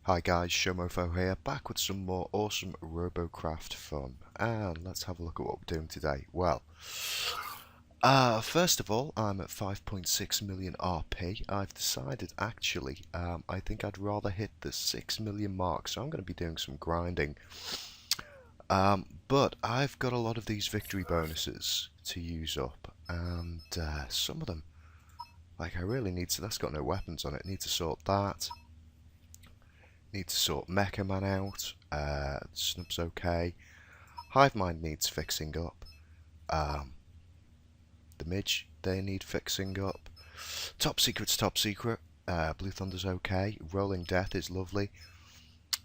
Hi guys, Showmofo here, back with some more awesome Robocraft fun. And let's have a look at what we're doing today. Well, first of all, I'm at 5.6 million RP. I've decided, actually, I think I'd rather hit the 6 million mark, so I'm going to be doing some grinding. But I've got a lot of these victory bonuses to use up, and some of them, like I really need to, that's got no weapons on it, need to sort that. Need to sort Mk2 out. Snub's okay. HiveMind needs fixing up. The Midge, they need fixing up. Top Secret's top secret. Blue Thunder's okay. Rolling Death is lovely.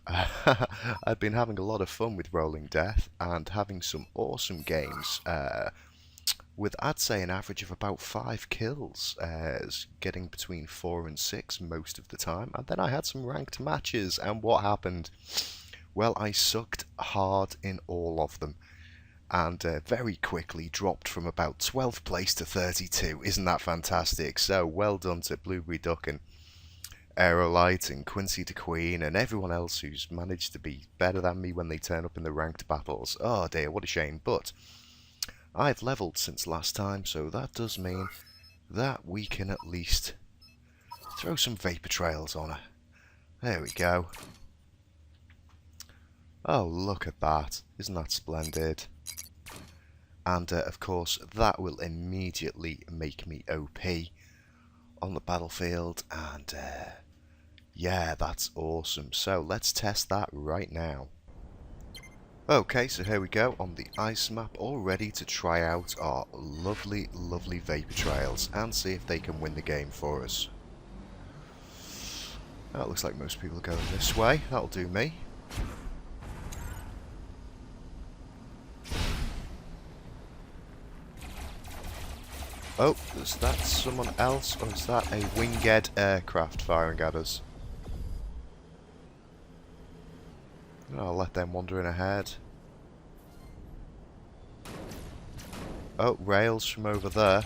I've been having a lot of fun with Rolling Death and having some awesome games. With, I'd say, an average of about 5 kills, getting between 4 and 6 most of the time. And then I had some ranked matches, and what happened? Well, I sucked hard in all of them, and very quickly dropped from about 12th place to 32. Isn't that fantastic? So, well done to Blueberry Duck and Aerolite and Quincy the Queen and everyone else who's managed to be better than me when they turn up in the ranked battles. Oh dear, what a shame, but I've leveled since last time, so that does mean that we can at least throw some vapor trails on her. There we go. Oh, look at that. Isn't that splendid? And, of course, that will immediately make me OP on the battlefield. And, yeah, that's awesome. So, let's test that right now. Okay, so here we go on the ice map, all ready to try out our lovely, lovely vapor trails and see if they can win the game for us. That looks like most people are going this way. That'll do me. Oh, is that someone else, or is that a winged aircraft firing at us? I'll let them wander in ahead. Oh, rails from over there.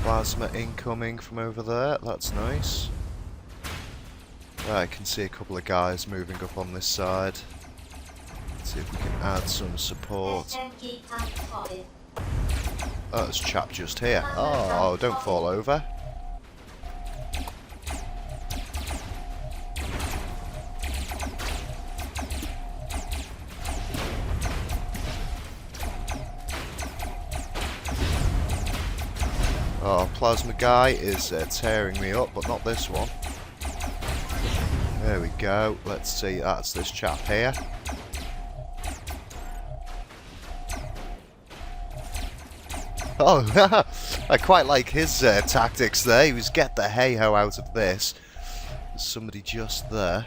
Plasma incoming from over there, that's nice. I can see a couple of guys moving up on this side. Let's see if we can add some support. Oh, there's a chap just here. Oh, don't fall over. Oh, Plasma guy is tearing me up, but not this one. There we go. Let's see, that's this chap here. Oh, I quite like his tactics there. He was get the hey-ho out of this. There's somebody just there.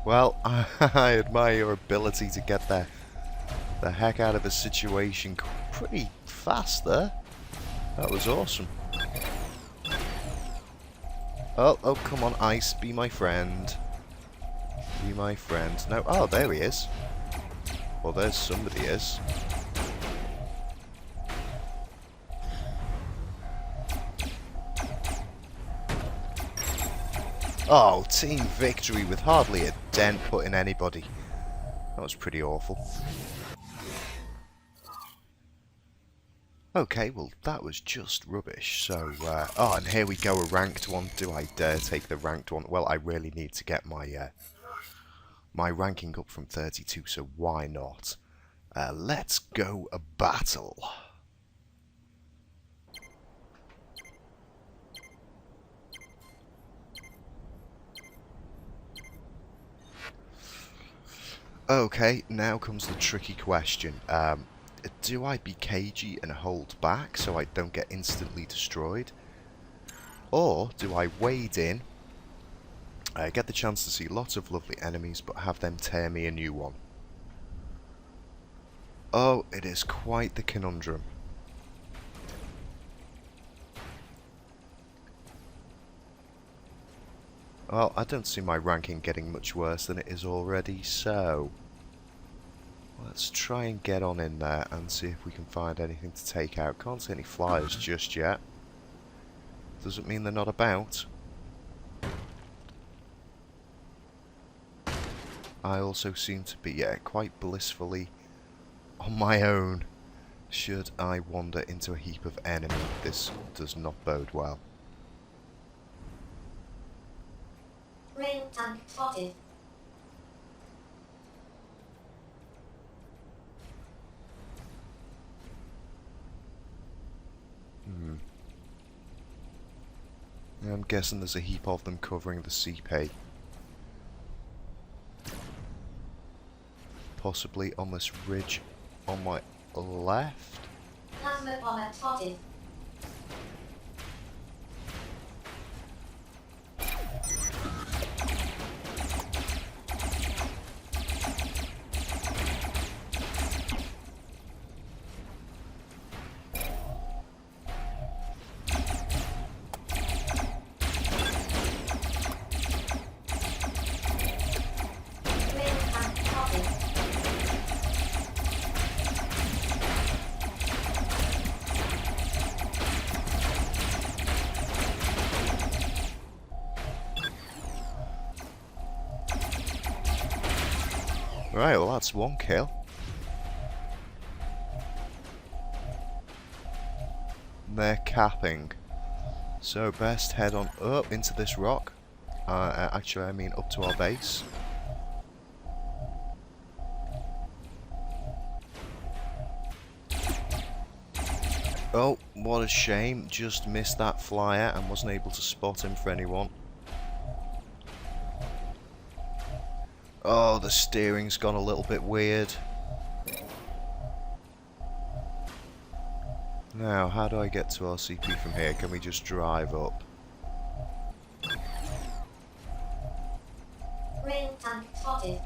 Well, I admire your ability to get the heck out of a situation pretty fast there. That was awesome. Oh, come on, Ice, be my friend. Be my friend. No, oh, there he is. Well, there's somebody is. Oh, team victory with hardly a dent put in anybody. That was pretty awful. Okay, well, that was just rubbish. So, oh, and here we go, a ranked one. Do I dare take the ranked one? Well, I really need to get my my ranking up from 32, so why not? Let's go a battle. Okay, now comes the tricky question. Do I be cagey and hold back so I don't get instantly destroyed? Or do I wade in, get the chance to see lots of lovely enemies, but have them tear me a new one? Oh, it is quite the conundrum. Well, I don't see my ranking getting much worse than it is already, so let's try and get on in there and see if we can find anything to take out. Can't see any flyers just yet. Doesn't mean they're not about. I also seem to be quite blissfully on my own. Should I wander into a heap of enemy, this does not bode well. Rail tank spotted. I'm guessing there's a heap of them covering the CP. Possibly on this ridge on my left. Plasma bomber spotted. Rail tank spotted. Right, well that's one kill. They're capping. So best head on up into this rock. Actually, I mean up to our base. Oh, what a shame. Just missed that flyer and wasn't able to spot him for anyone. Oh, the steering's gone a little bit weird. Now, how do I get to our CP from here? Can we just drive up? Rail tank spotted.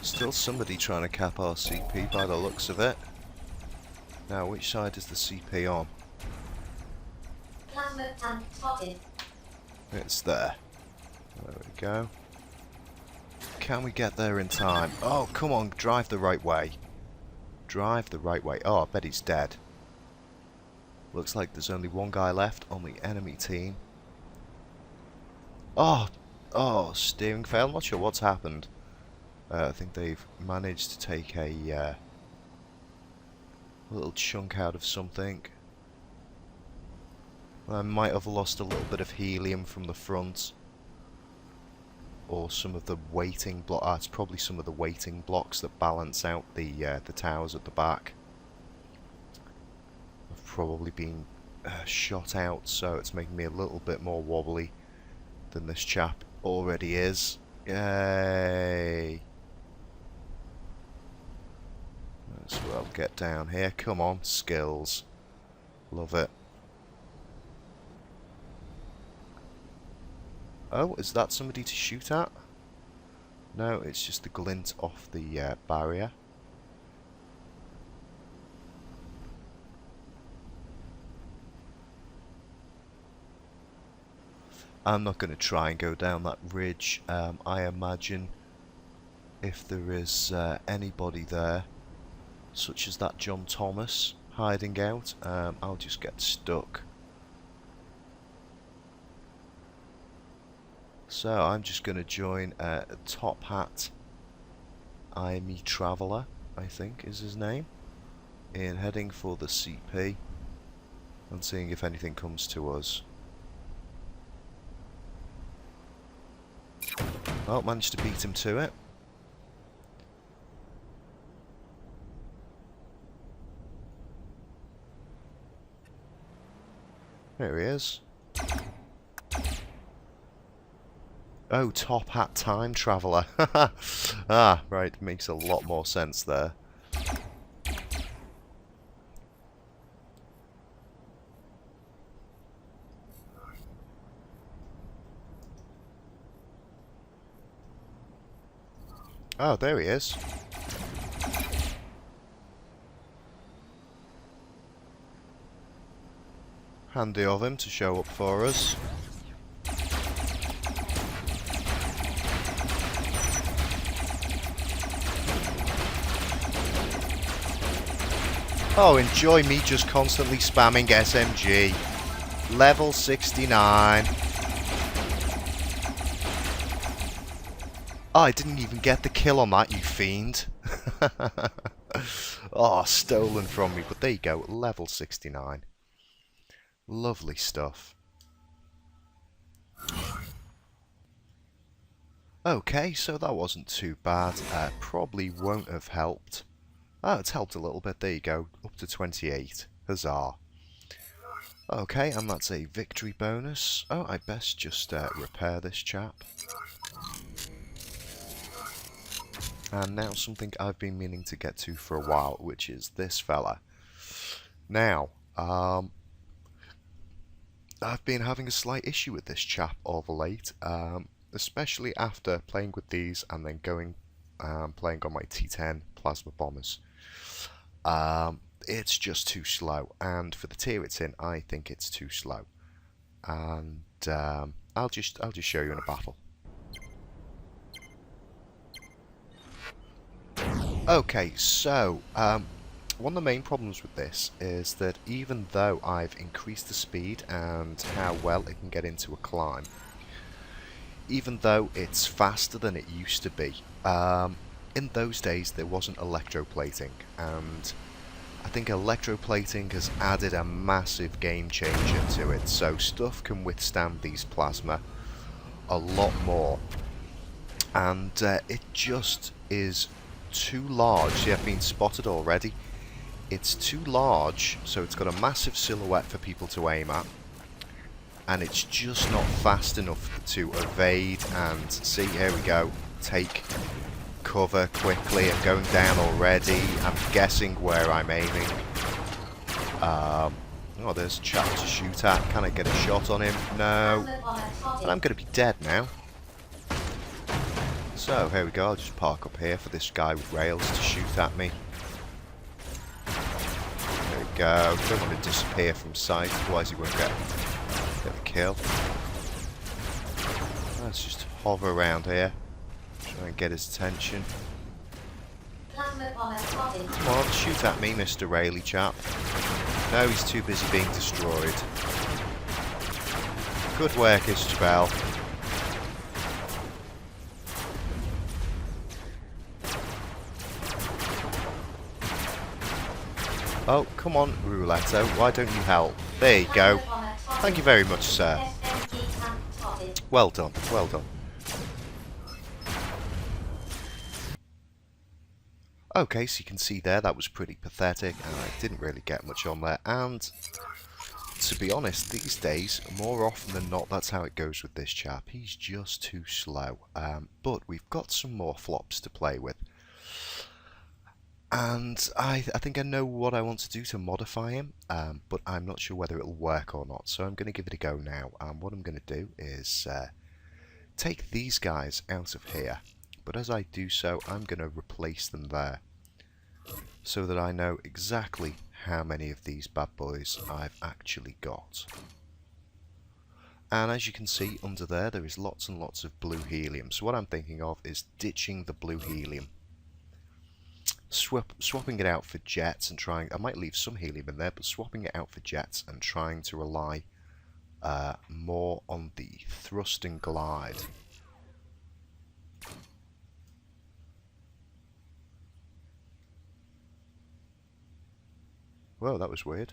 Still somebody trying to cap our CP by the looks of it. Now, which side is the CP on? Plasma tank spotted. It's there. There we go. Can we get there in time? Oh, come on, drive the right way. Drive the right way. Oh, I bet he's dead. Looks like there's only one guy left on the enemy team. Oh, steering fail. I'm not sure what's happened. I think they've managed to take a little chunk out of something. I might have lost a little bit of helium from the front. Or some of the weighting block. It's probably some of the weighting blocks that balance out the towers at the back. I've probably been shot out, so it's making me a little bit more wobbly than this chap already is. Yay! As well, get down here. Come on, skills. Love it. Oh, is that somebody to shoot at? No, it's just the glint off the barrier. I'm not going to try and go down that ridge. I imagine if there is anybody there, such as that John Thomas hiding out, I'll just get stuck. So I'm just going to join Top Hat IME Traveller, I think is his name, in heading for the CP and seeing if anything comes to us. Well, managed to beat him to it. There he is. Oh, Top Hat Time Traveller. Ah, right, makes a lot more sense there. Oh, there he is. Handy of him to show up for us. Oh, enjoy me just constantly spamming SMG. Level 69. Oh, I didn't even get the kill on that, you fiend. Oh, stolen from me. But there you go, level 69. Lovely stuff. Okay, so that wasn't too bad. Probably won't have helped. Oh, it's helped a little bit. There you go. Up to 28. Huzzah. Okay, and that's a victory bonus. Oh, I best just repair this chap. And now something I've been meaning to get to for a while, which is this fella. Now, I've been having a slight issue with this chap of late, especially after playing with these and then going playing on my T10 plasma bombers. It's just too slow, and for the tier it's in, I think it's too slow. And I'll just show you in a battle. Okay, so one of the main problems with this is that even though I've increased the speed and how well it can get into a climb, even though it's faster than it used to be, in those days there wasn't electroplating, and I think electroplating has added a massive game changer to it, so stuff can withstand these plasma a lot more, and it just is too large. See, I've been spotted already. It's too large, so it's got a massive silhouette for people to aim at, and it's just not fast enough to evade. And see, here we go, take cover quickly. I'm going down already. I'm guessing where I'm aiming. Oh, there's a chap to shoot at. Can I get a shot on him? No. And I'm going to be dead now. So, here we go. I'll just park up here for this guy with rails to shoot at me. There we go. Don't want to disappear from sight, otherwise he won't get the kill. Let's just hover around here. Try and get his attention. Come on, shoot at me, Mr. Rayleigh chap. No, he's too busy being destroyed. Good work, Isabel. Oh, come on, Rouletto, why don't you help? There you go. Thank you very much, sir. Well done, well done. Okay, so you can see there, that was pretty pathetic, and I didn't really get much on there, and to be honest, these days, more often than not, that's how it goes with this chap. He's just too slow, but we've got some more flops to play with. And I think I know what I want to do to modify him, but I'm not sure whether it'll work or not, so I'm going to give it a go now. And what I'm going to do is take these guys out of here, but as I do so, I'm going to replace them there, so that I know exactly how many of these bad boys I've actually got. And as you can see under there, there is lots and lots of blue helium, so what I'm thinking of is ditching the blue helium. Swapping it out for jets and trying, I might leave some helium in there, but swapping it out for jets and trying to rely more on the thrust and glide. Whoa, that was weird.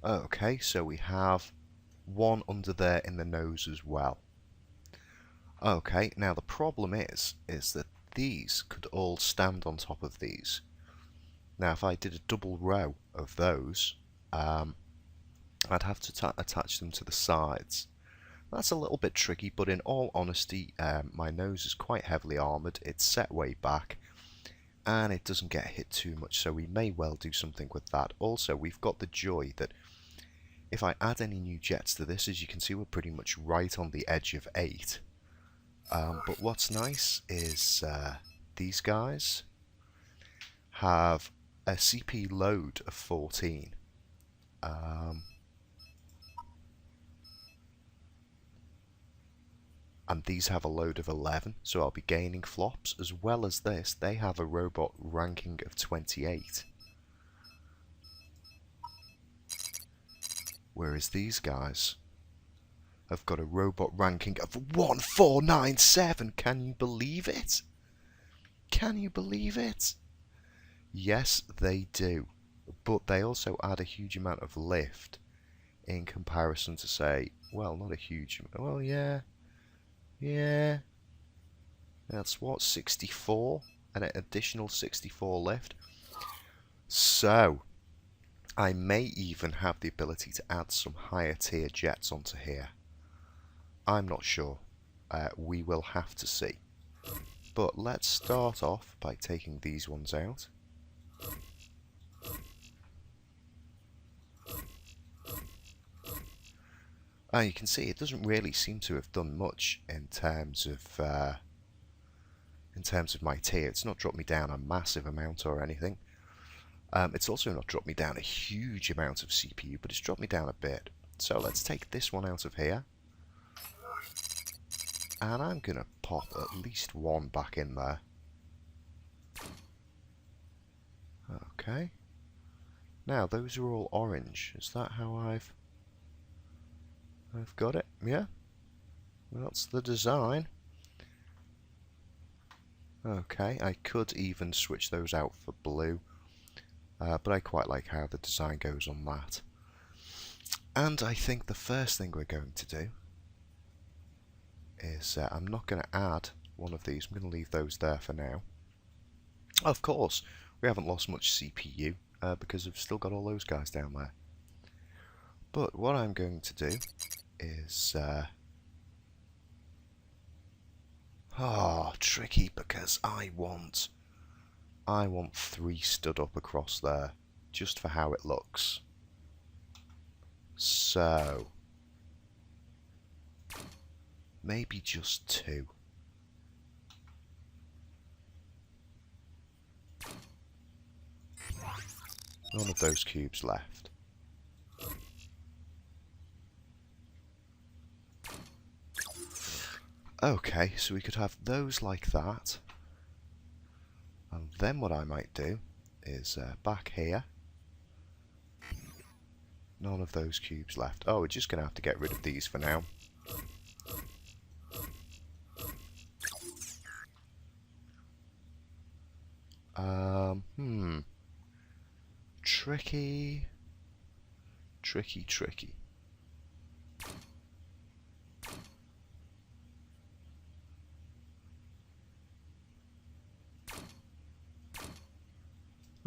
Okay, so we have one under there in the nose as well. Okay, now the problem is that these could all stand on top of these. Now if I did a double row of those, I'd have to attach them to the sides. That's a little bit tricky, but in all honesty, my nose is quite heavily armoured, it's set way back, and it doesn't get hit too much, so we may well do something with that. Also, we've got the joy that if I add any new jets to this, as you can see, we're pretty much right on the edge of 8. But what's nice is these guys have a CP load of 14. And these have a load of 11, so I'll be gaining flops. As well as this, they have a robot ranking of 28. Whereas these guys have got a robot ranking of 1497. Can you believe it? Can you believe it? Yes, they do. But they also add a huge amount of lift in comparison to, say, well, not a huge amount. Well, yeah. Yeah. That's what, 64? An additional 64 lift. So, I may even have the ability to add some higher tier jets onto here. I'm not sure. We will have to see. But let's start off by taking these ones out. You can see it doesn't really seem to have done much in terms of my tier. It's not dropped me down a massive amount or anything. It's also not dropped me down a huge amount of CPU, but it's dropped me down a bit. So let's take this one out of here. And I'm going to pop at least one back in there. Okay. Now, those are all orange. Is that how I've got it? Yeah. That's the design. Okay, I could even switch those out for blue. But I quite like how the design goes on that. And I think the first thing we're going to do is I'm not going to add one of these. I'm going to leave those there for now. Of course, we haven't lost much CPU because we've still got all those guys down there. But what I'm going to do is... tricky because I want 3 stood up across there, just for how it looks. So, maybe just 2. None of those cubes left. Okay, so we could have those like that. And then what I might do is back here. None of those cubes left. Oh, we're just going to have to get rid of these for now. Tricky. Tricky.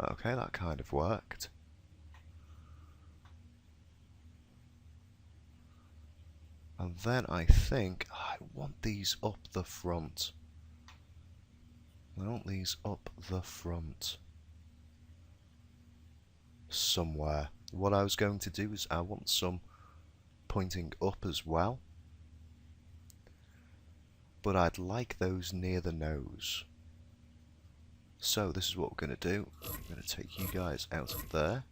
Okay, that kind of worked. And then I think I want these up the front. I want these up the front. Somewhere. What I was going to do is I want some pointing up as well. But I'd like those near the nose. So this is what we're going to do. I'm going to take you guys out of there.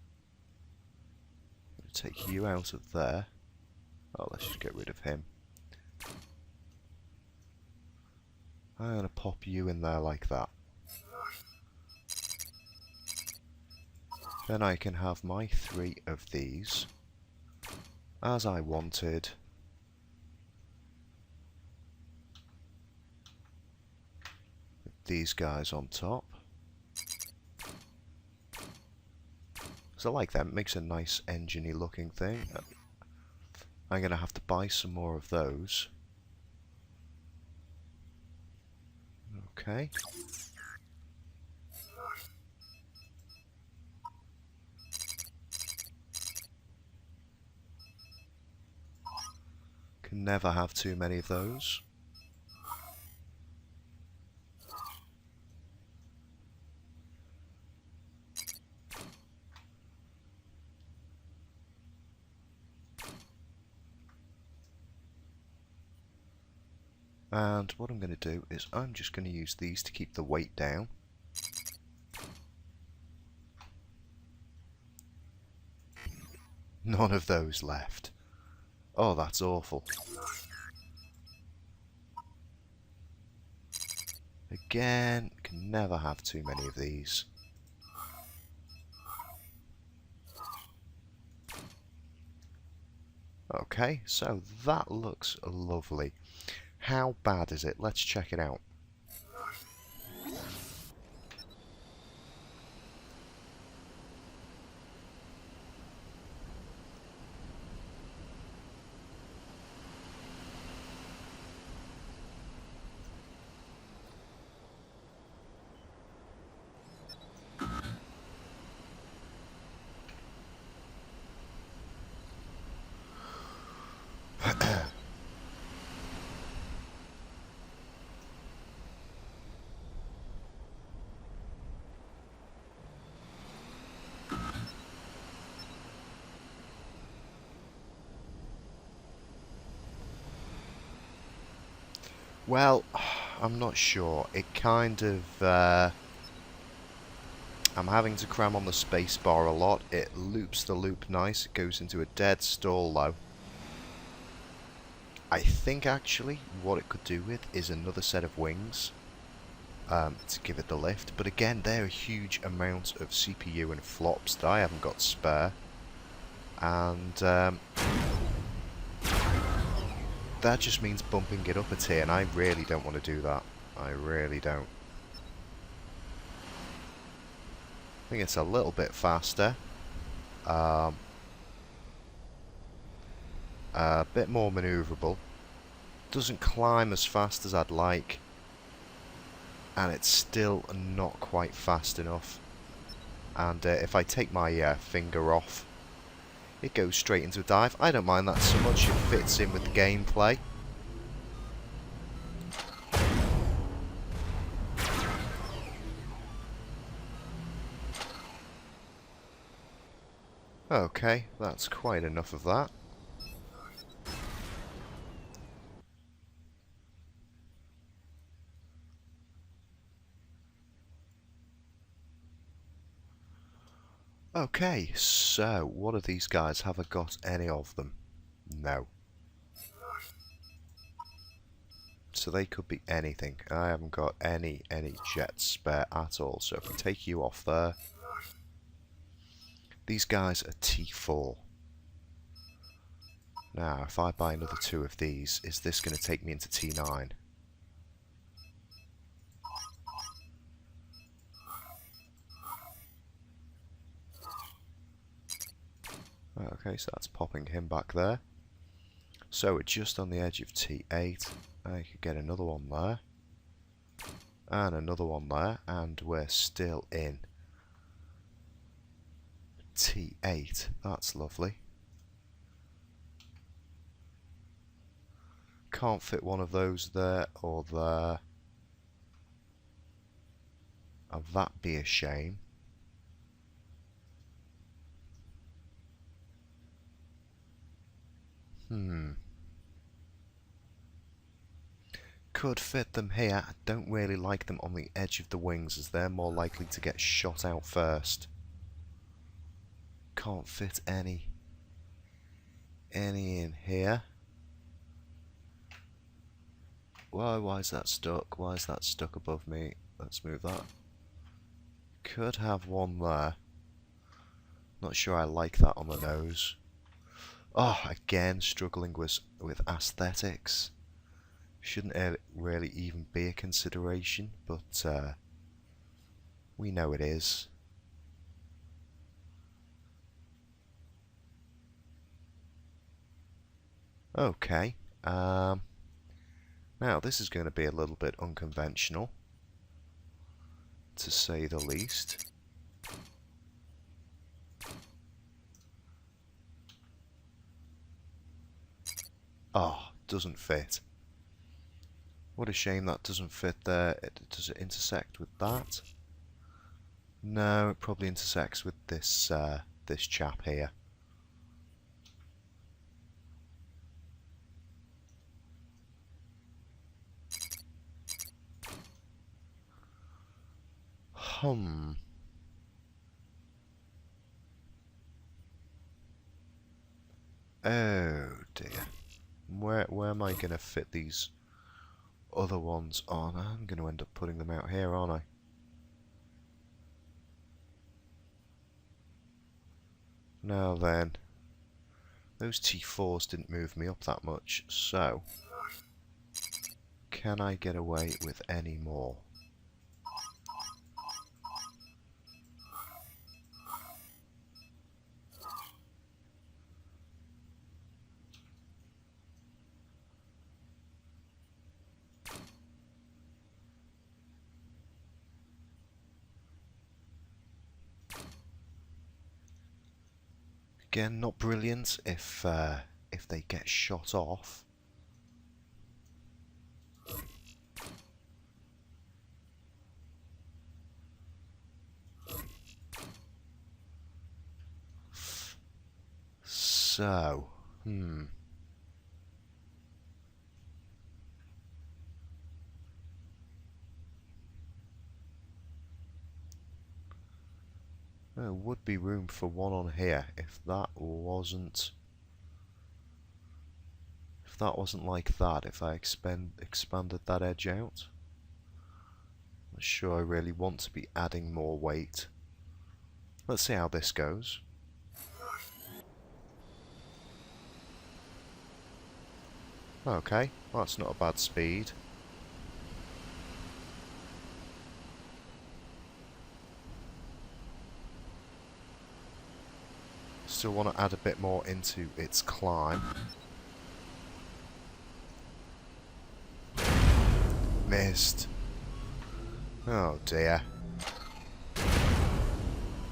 I'm going to take you out of there. Oh, let's just get rid of him. I'm going to pop you in there like that. Then I can have my 3 of these as I wanted. With these guys on top. So I like that, it makes a nice engine-y looking thing. I'm going to have to buy some more of those. Okay. Can never have too many of those. And what I'm going to do is I'm just going to use these to keep the weight down. None of those left. Oh, that's awful. Again, can never have too many of these. Okay, so that looks lovely. How bad is it? Let's check it out. Well, I'm not sure. It kind of... I'm having to cram on the spacebar a lot. It loops the loop nice. It goes into a dead stall though. I think actually what it could do with is another set of wings to give it the lift. But again, they're a huge amount of CPU and flops that I haven't got spare. And that just means bumping it up a tier, and I really don't want to do that. I really don't. I think it's a little bit faster. A bit more manoeuvrable. Doesn't climb as fast as I'd like. And it's still not quite fast enough. And if I take my finger off, it goes straight into a dive. I don't mind that so much. It fits in with the gameplay. Okay, that's quite enough of that. Okay, so what of these guys? Have I got any of them? No. So they could be anything. I haven't got any jets spare at all. So if we take you off there, these guys are T4. Now, if I buy another 2 of these, is this going to take me into T9? Okay, so that's popping him back there. So we're just on the edge of T8. I could get another one there. And another one there. And we're still in T8. That's lovely. Can't fit one of those there or there. Oh, that'd be a shame. Could fit them here. I don't really like them on the edge of the wings as they're more likely to get shot out first. Can't fit any in here. Why is that stuck? Why is that stuck above me? Let's move that. Could have one there. Not sure I like that on the nose. Oh, again, struggling with aesthetics. Shouldn't it really even be a consideration, but we know it is. Okay, now this is going to be a little bit unconventional, to say the least. Oh, doesn't fit. What a shame that doesn't fit there. Does it intersect with that? No, it probably intersects with this this chap here. Oh dear. Where am I going to fit these other ones on? I'm going to end up putting them out here, aren't I? Now then, those T4s didn't move me up that much, so can I get away with any more? Again, not brilliant if they get shot off. So, there would be room for one on here if that wasn't like that. If I expanded that edge out. Not sure I really want to be adding more weight. Let's see how this goes. Okay, well, that's not a bad speed. Still want to add a bit more into its climb. Missed. Oh dear.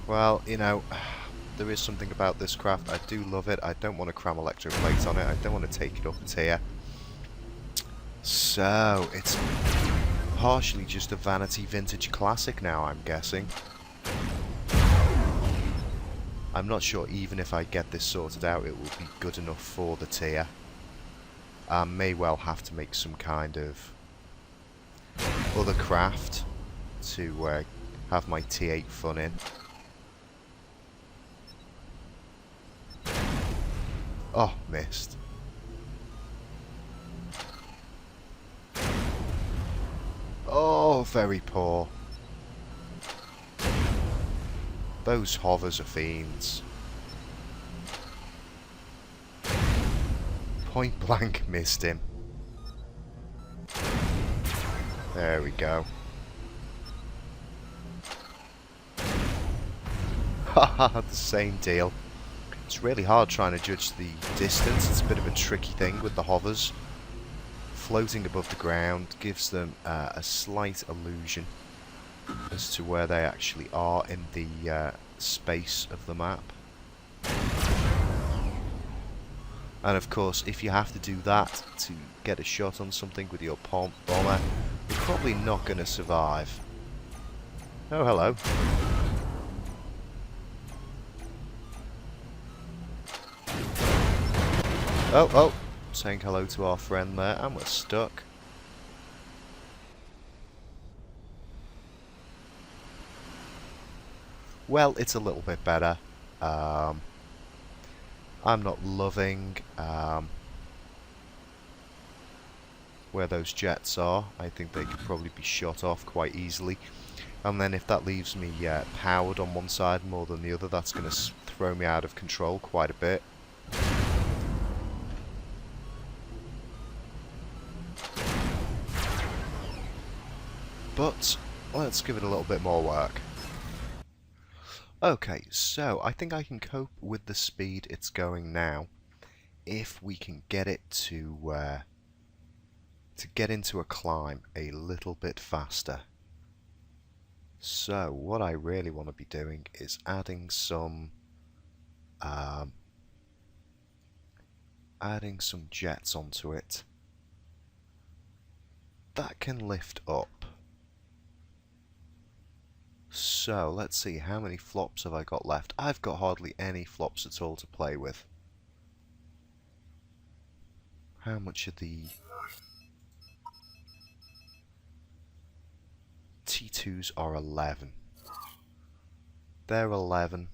Well, you know, there is something about this craft. I do love it. I don't want to cram electroplates on it. I don't want to take it up a tier. So, it's partially just a vanity vintage classic now, I'm guessing. I'm not sure even if I get this sorted out it will be good enough for the tier. I may well have to make some kind of other craft to have my T8 fun in. Oh, missed. Oh, very poor. Those hovers are fiends. Point blank missed him. There we go. Haha, the same deal. It's really hard trying to judge the distance. It's a bit of a tricky thing with the hovers. Floating above the ground gives them a slight illusion as to where they actually are in the space of the map. And of course, if you have to do that to get a shot on something with your bomber, you're probably not going to survive. Oh, hello. Oh, saying hello to our friend there, and we're stuck. Well, it's a little bit better. I'm not loving where those jets are. I think they could probably be shot off quite easily. And then if that leaves me powered on one side more than the other, that's going to throw me out of control quite a bit. But let's give it a little bit more work. Okay, so I think I can cope with the speed it's going now if we can get it to get into a climb a little bit faster. So what I really want to be doing is adding some jets onto it that can lift up. So let's see, how many flops have I got left? I've got hardly any flops at all to play with. How much are the T2s are 11. They're 11.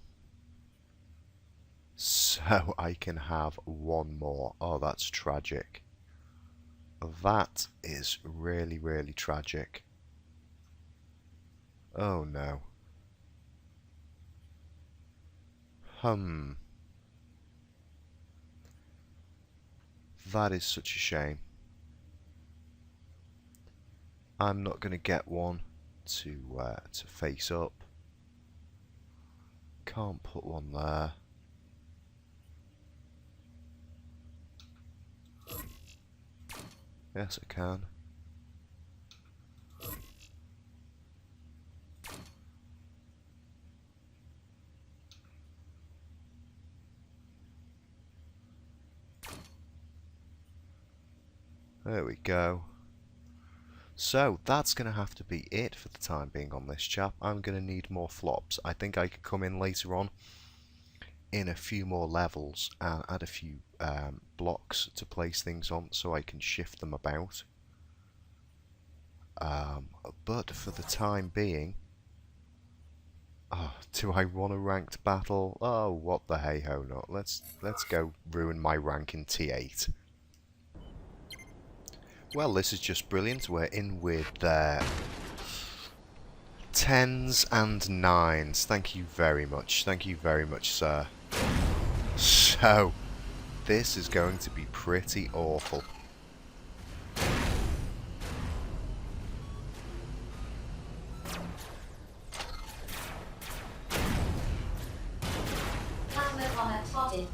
So So I can have one more. Oh, that's tragic. That is really, really tragic. Oh no. That is such a shame. I'm not going to get one to face up. Can't put one there. Yes, I can. There we go. So, that's going to have to be it for the time being on this chap. I'm going to need more flops. I think I could come in later on in a few more levels and add a few blocks to place things on so I can shift them about. But for the time being... Oh, do I want a ranked battle? Oh, what the hey-ho not. Let's go ruin my rank in T8. Well, this is just brilliant. We're in with 10s and 9s. Thank you very much. Thank you very much, sir. So, this is going to be pretty awful. Plasma bomber spotted.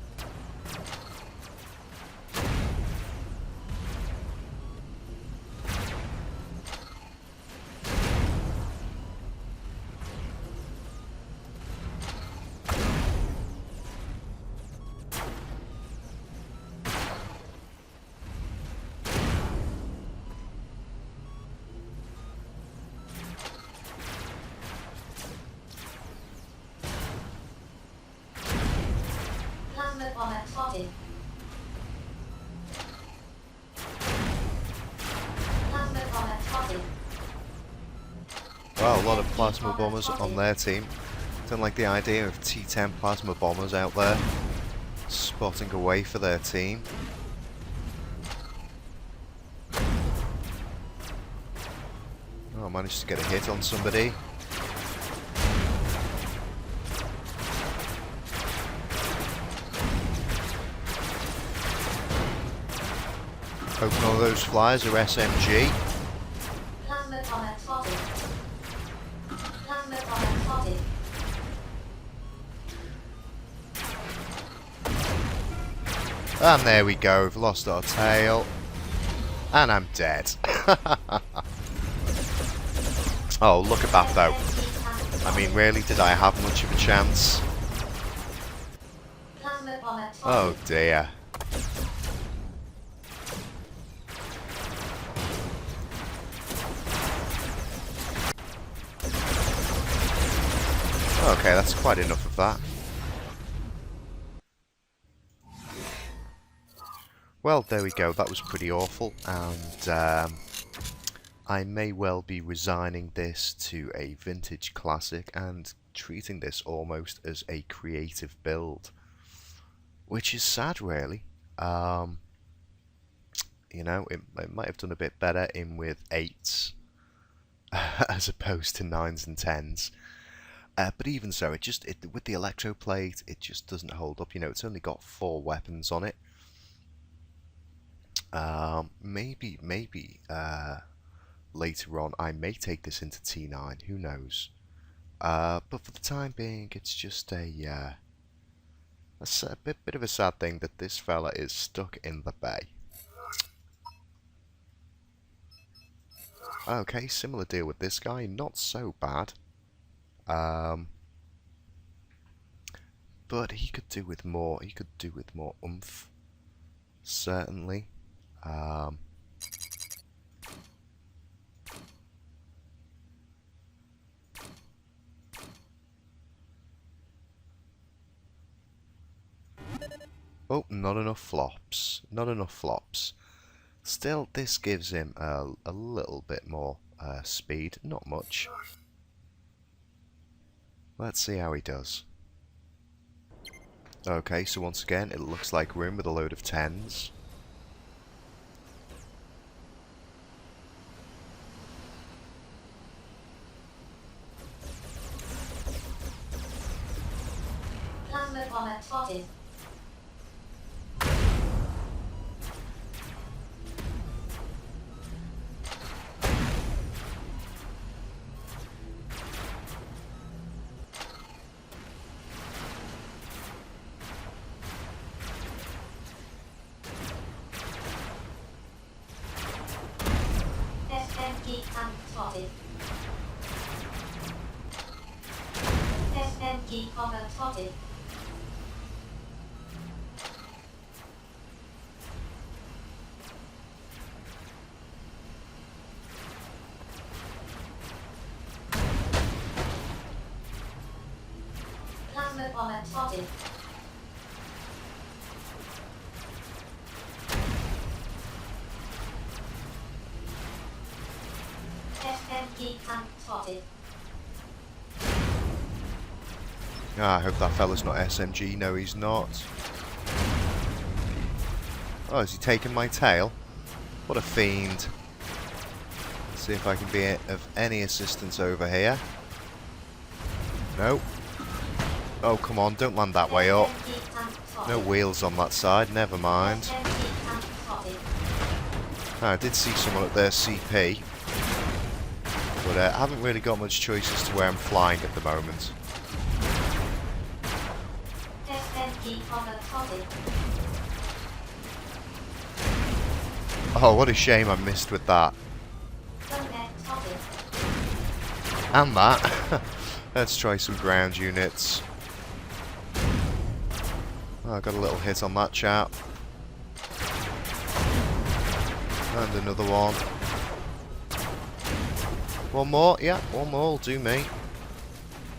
Plasma bomber spotted. Plasma bomber spotted. Well, a lot of plasma bombers on their team. Don't like the idea of T10 plasma bombers out there spotting away for their team. Oh, I managed to get a hit on somebody. Hoping all those flyers are SMG. Plasma bomber spotted. Plasma bomber spotted. And there we go, we've lost our tail. And I'm dead. Oh, look at that though. I mean, really, did I have much of a chance? Plasma bomber spotted. Oh dear. Okay, that's quite enough of that. Well, there we go, that was pretty awful, and I may well be resigning this to a vintage classic and treating this almost as a creative build. Which is sad, really. You know, it might have done a bit better in with 8s as opposed to 9s and 10s. But even so, with the electroplate, it just doesn't hold up. You know, it's only got 4 weapons on it. Maybe later on I may take this into T9, who knows. But for the time being, it's just a bit of a sad thing that this fella is stuck in the bay. Okay, similar deal with this guy, not so bad. But he could do with more. He could do with more oomph, certainly. Oh, not enough flops. Not enough flops. Still, this gives him a little bit more speed. Not much. Let's see how he does. Okay, so once again, it looks like room with a load of 10s. Plasma bomber spotted. SMG tank spotted. SMG bomber spotted. Plasma bomber spotted. SMG tank spotted. Ah, I hope that fella's not SMG. No, he's not. Oh, is he taking my tail? What a fiend. Let's see if I can be of any assistance over here. No. Oh, come on, don't land that way up. SMG tank spotted. No wheels on that side, never mind. SMG tank spotted. Ah, I did see someone at their CP. But I haven't really got much choice as to where I'm flying at the moment. SMG bomber spotted. Oh, what a shame I missed with that. Gunnet spotted. And that. Let's try some ground units. Oh, I got a little hit on that chap. And another one. One more? Yeah, one more will do me.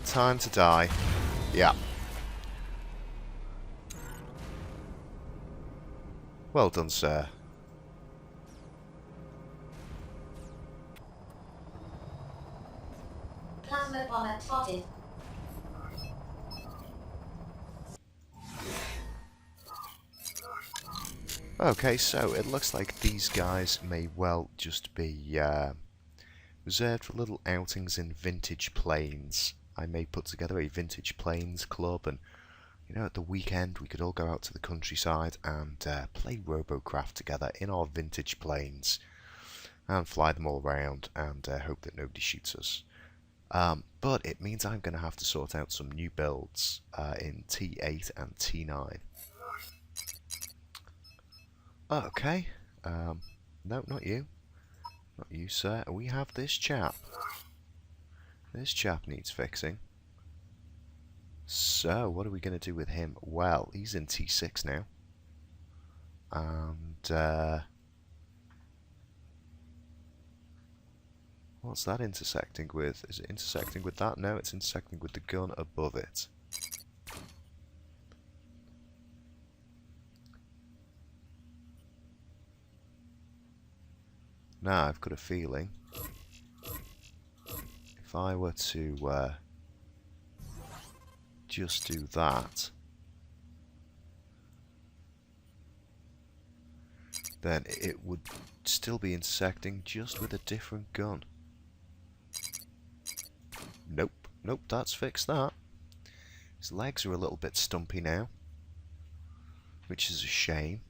Time to die. Yeah. Well done, sir. Plasma bomber spotted. Okay, so it looks like these guys may well just be reserved for little outings in vintage planes. I may put together a vintage planes club, and you know, at the weekend we could all go out to the countryside and play Robocraft together in our vintage planes and fly them all around and hope that nobody shoots us. But it means I'm going to have to sort out some new builds in T8 and T9. Okay. No, not you. Not you, sir. We have this chap. This chap needs fixing. So, what are we going to do with him? Well, he's in T6 now. And, what's that intersecting with? Is it intersecting with that? No, it's intersecting with the gun above it. Now, I've got a feeling if I were to just do that, then it would still be intersecting, just with a different gun. Nope, nope, that's fixed that. His legs are a little bit stumpy now, which is a shame.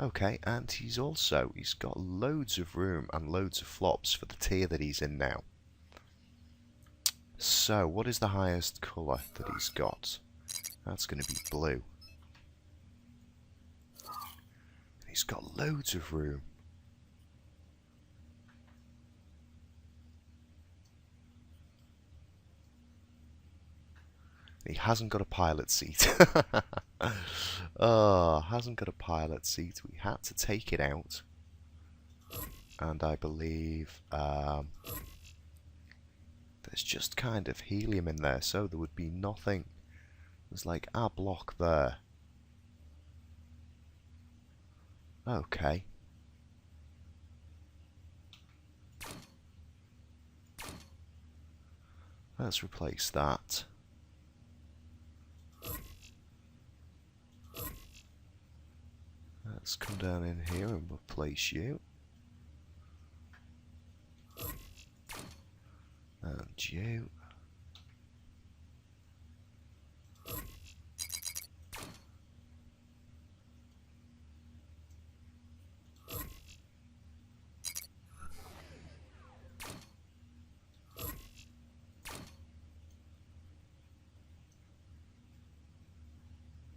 Okay, and he's got loads of room and loads of flops for the tier that he's in now. So, what is the highest colour that he's got? That's going to be blue. He's got loads of room. He hasn't got a pilot seat. Oh, hasn't got a pilot seat. We had to take it out. And I believe There's just kind of helium in there, so there would be nothing. There's like a block there. Okay. Let's replace that. Let's come down in here and replace you. And you.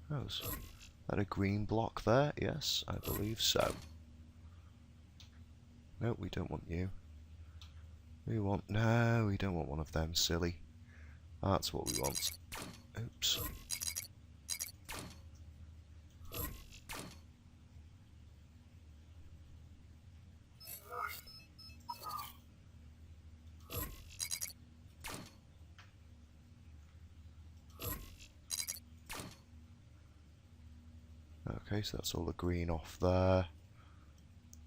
Oh, is that a green block there? Yes, I believe so. No, we don't want you. No, we don't want one of them, silly. That's what we want. Oops. Okay, so that's all the green off there.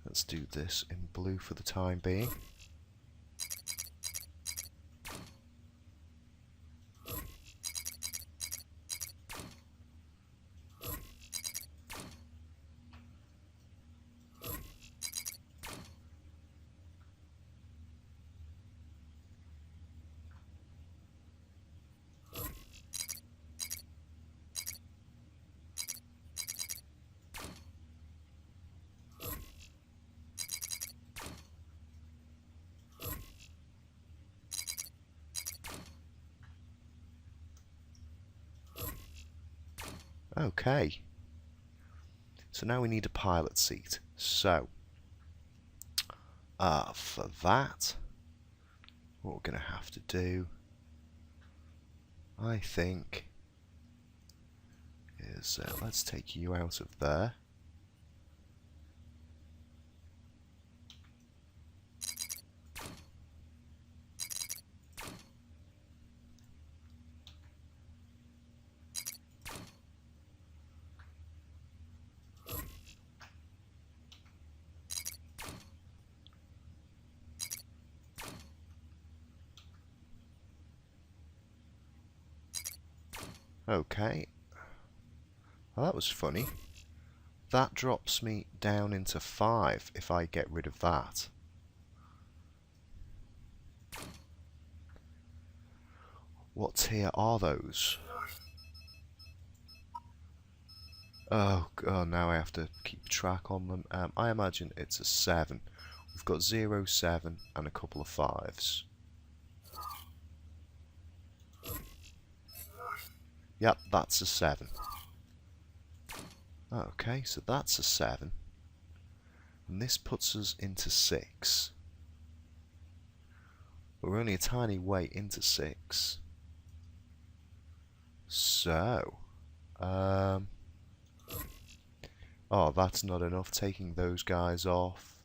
Let's do this in blue for the time being. Okay. So now we need a pilot seat. So, for that, what we're going to have to do, I think, is let's take you out of there. Okay. Well, that was funny. That drops me down into 5 if I get rid of that. What tier are those? Oh, now I have to keep track on them. I imagine it's a 7. We've got 0, 7, and a couple of 5s. Yep, that's a 7. Okay, so that's a 7. And this puts us into 6. We're only a tiny way into 6. So, oh, that's not enough. Taking those guys off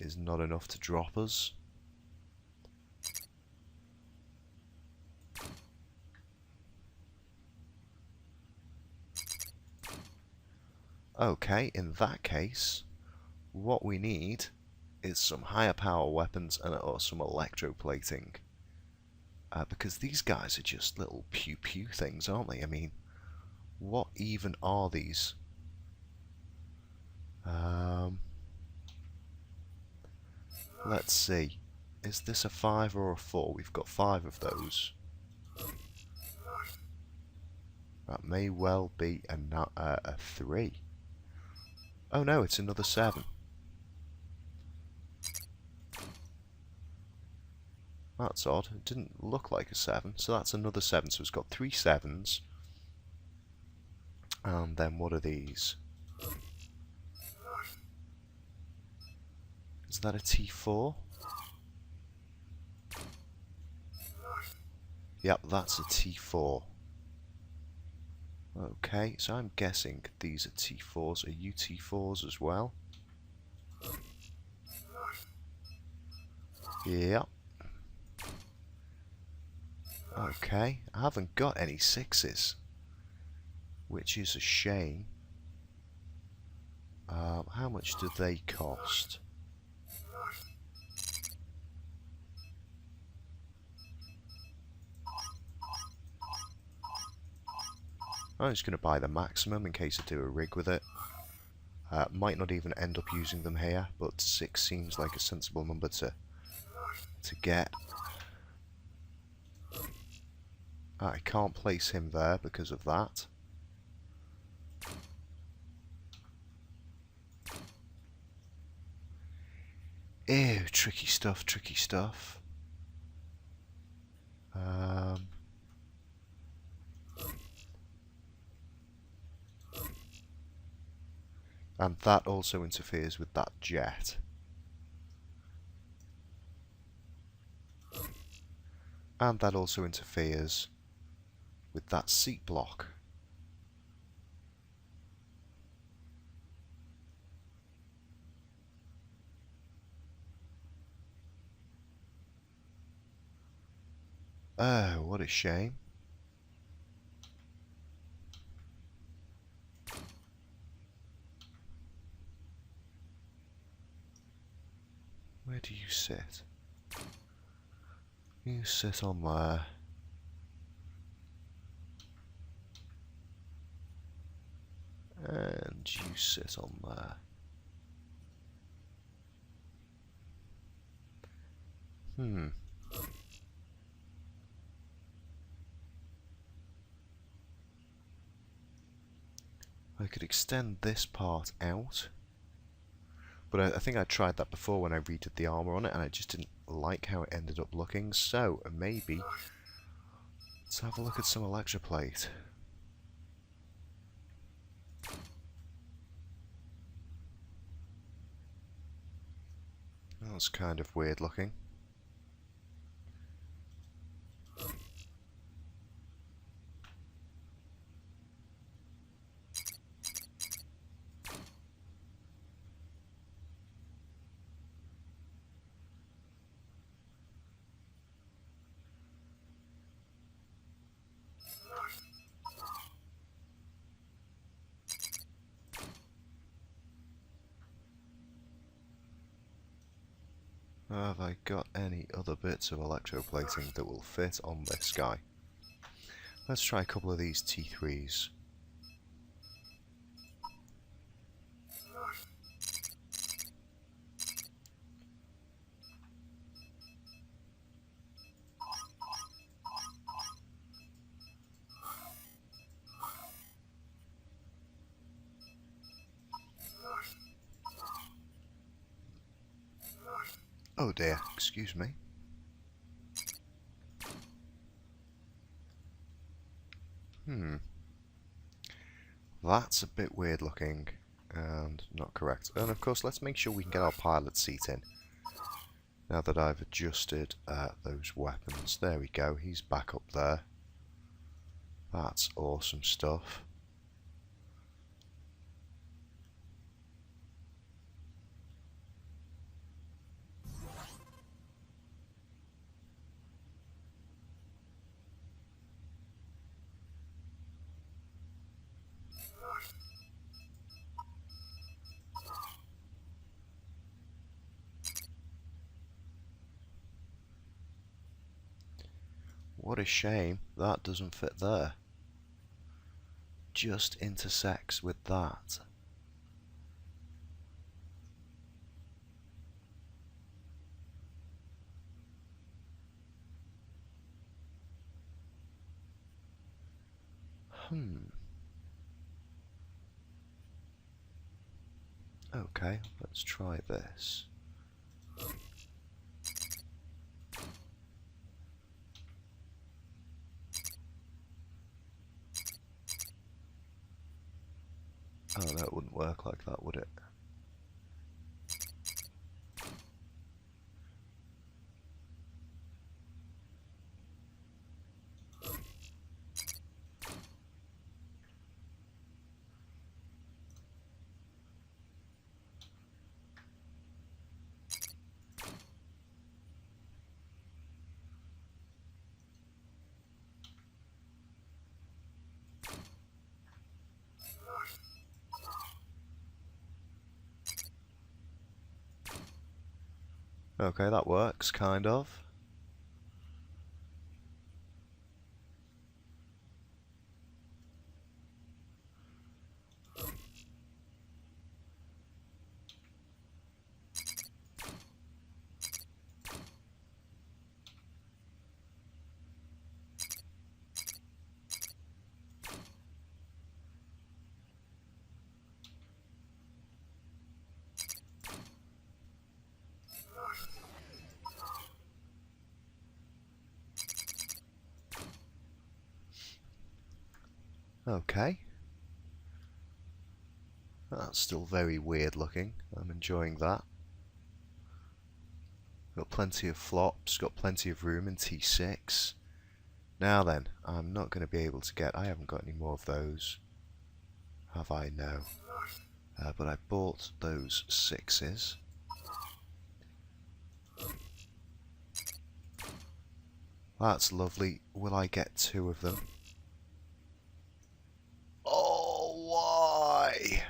is not enough to drop us. Okay, in that case, what we need is some higher power weapons and or some electroplating. Because these guys are just little pew-pew things, aren't they? I mean, what even are these? Let's see. Is this a 5 or a 4? We've got 5 of those. That may well be a 3. Oh no, it's another 7. That's odd. It didn't look like a 7, so that's another 7. So it's got 3 7s. And then what are these? Is that a T4? Yep, that's a T4. Okay, so I'm guessing these are T4s. Are you T4s as well? Yep. Okay, I haven't got any 6s, which is a shame. How much do they cost? I'm just going to buy the maximum in case I do a rig with it. Might not even end up using them here, but 6 seems like a sensible number to get. I can't place him there because of that. Ew, tricky stuff, tricky stuff. And that also interferes with that jet. And that also interferes with that seat block. Oh, what a shame. Where do you sit? You sit on there. And you sit on there. I could extend this part out. But I think I tried that before when I redid the armor on it, and I just didn't like how it ended up looking. So, maybe let's have a look at some electroplate. That's kind of weird looking. Have I got any other bits of electroplating that will fit on this guy? Let's try a couple of these T3s. Oh dear, excuse me. That's a bit weird looking and not correct. And of course, let's make sure we can get our pilot seat in. Now that I've adjusted those weapons. There we go, he's back up there. That's awesome stuff. What a shame that doesn't fit there. Just intersects with that. Okay, let's try this. Oh no, it wouldn't work like that, would it? Okay, that works, kind of. Okay. That's still very weird looking. I'm enjoying that. Got plenty of flops, got plenty of room in T6. Now then, I'm not going to be able to get... I haven't got any more of those. Have I? No. But I bought those 6s. That's lovely. Will I get 2 of them? Oh, why?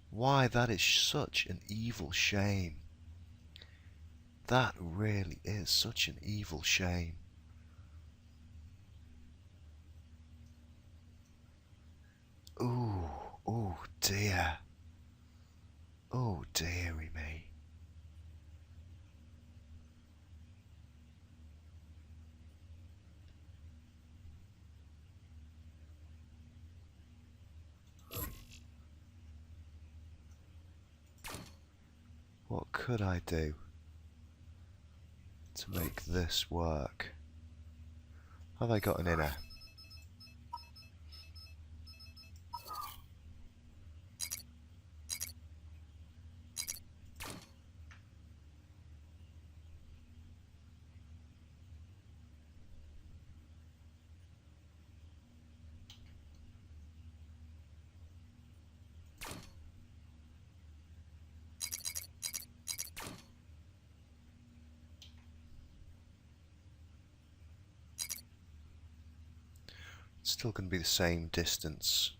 Why, that is such an evil shame. That really is such an evil shame. Ooh, oh dear. Oh dearie me. What could I do to make this work? Have I got an inner? It's still going to be the same distance.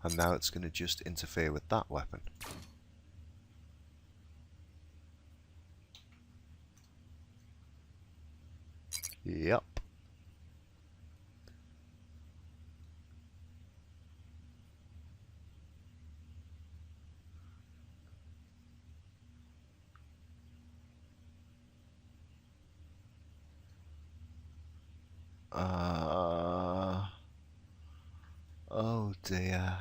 And now it's going to just interfere with that weapon. Yep. Oh dear.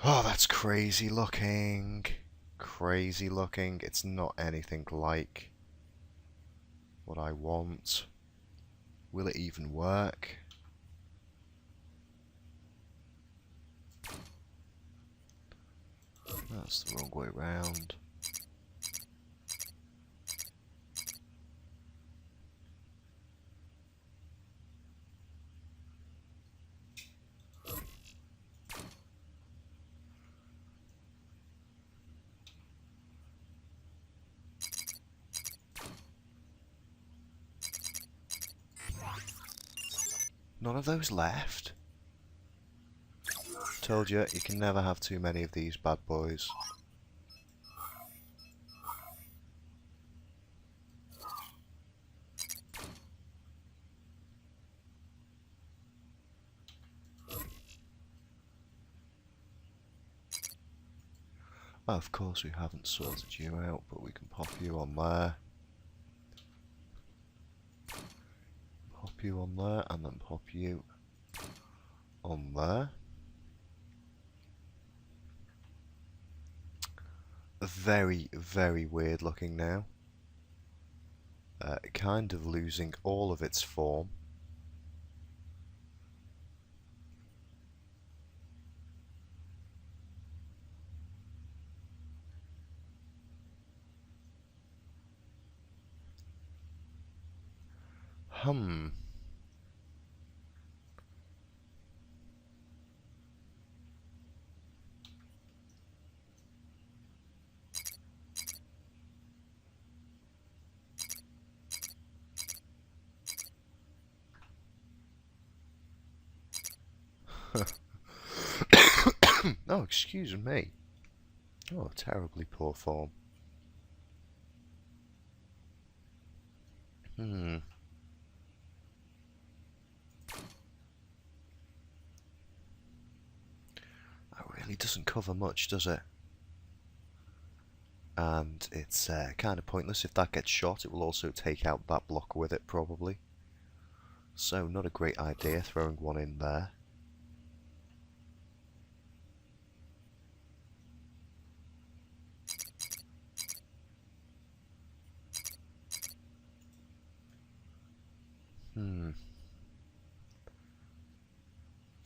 Oh, that's crazy looking. Crazy looking. It's not anything like what I want. Will it even work? That's the wrong way round. None of those left? Told you, you can never have too many of these bad boys. Of course we haven't sorted you out, but we can pop you on there. Pop you on there, and then pop you on there. Very, very weird looking now. Kind of losing all of its form. Hmm. Oh, excuse me. Oh, terribly poor form. Hmm. That really doesn't cover much, does it? And it's kind of pointless. If that gets shot, it will also take out that block with it, probably. So, not a great idea throwing one in there. Hmm.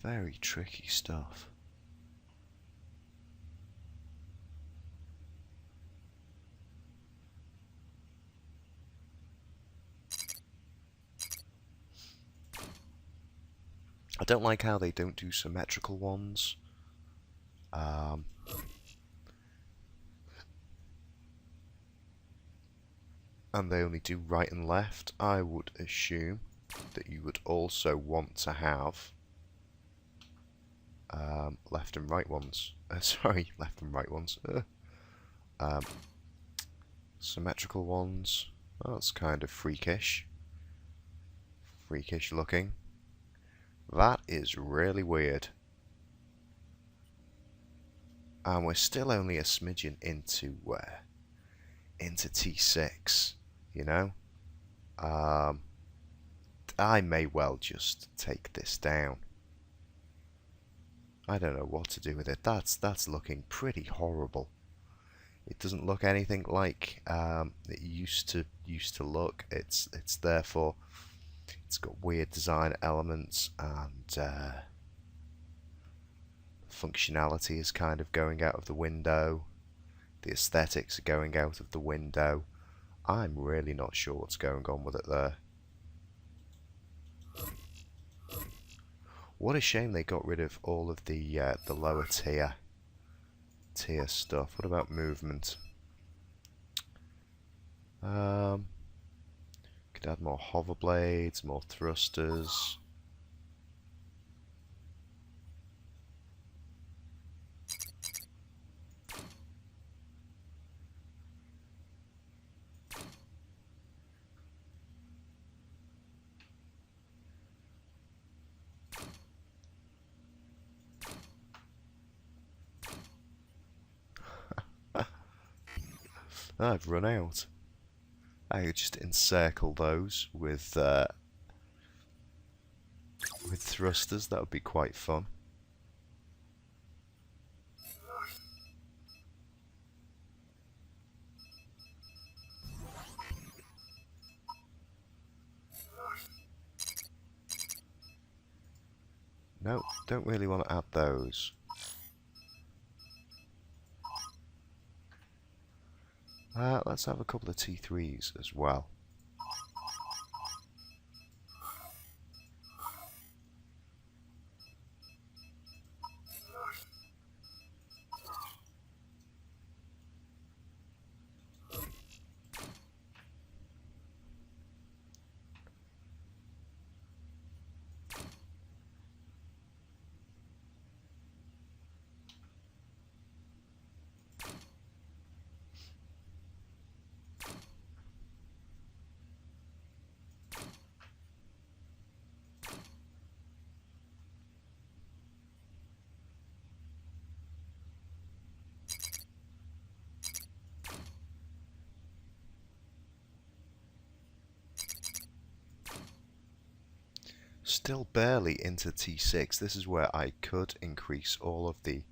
Very tricky stuff. I don't like how they don't do symmetrical ones. Um, and they only do right and left. I would assume that you would also want to have left and right ones. Sorry, left and right ones. Um, symmetrical ones. Well, that's kind of freakish. Freakish looking. That is really weird. And we're still only a smidgen into T6, you know? I may well just take this down. I don't know what to do with it. That's looking pretty horrible. It doesn't look anything like it used to look. It's therefore it's got weird design elements, and functionality is kind of going out of the window. The aesthetics are going out of the window. I'm really not sure what's going on with it there. What a shame they got rid of all of the lower tier stuff. What about movement? Could add more hover blades, more thrusters. I've run out. I could just encircle those with thrusters. That would be quite fun. No, don't really want to add those. Let's have a couple of T3s as well. Still barely into T6. This is where I could increase all of the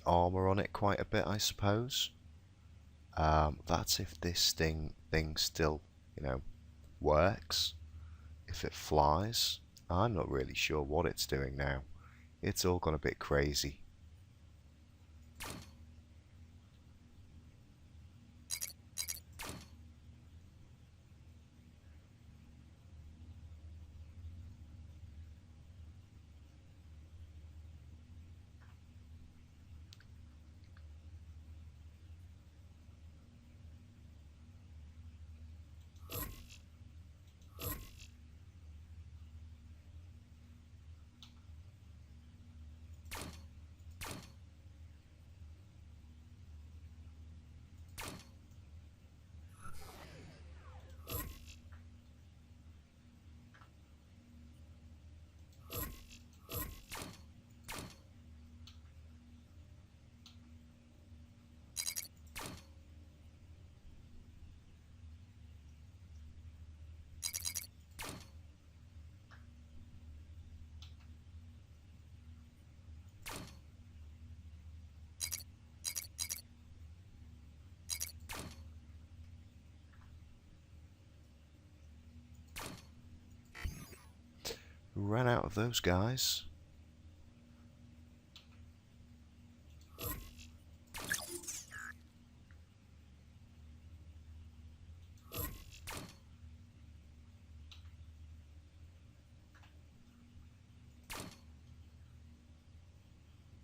armor on it quite a bit, I suppose. That's if this thing still, works. If it flies, I'm not really sure what it's doing now. It's all gone a bit crazy. ran out of those guys.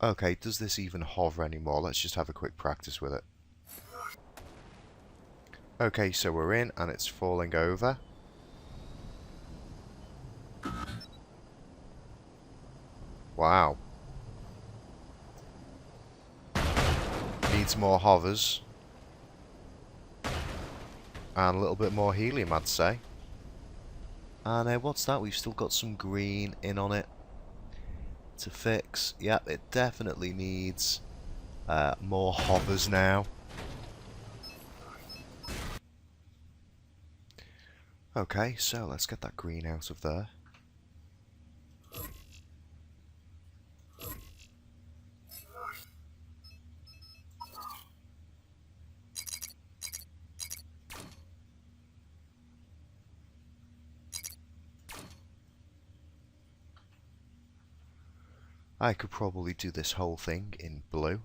Okay, does this even hover anymore? Let's just have a quick practice with it. Okay, so we're in and it's falling over. Wow. Needs more hovers. And a little bit more helium, I'd say. And what's that? We've still got some green in on it to fix. Yep, it definitely needs more hovers now. Okay, so let's get that green out of there. I could probably do this whole thing in blue,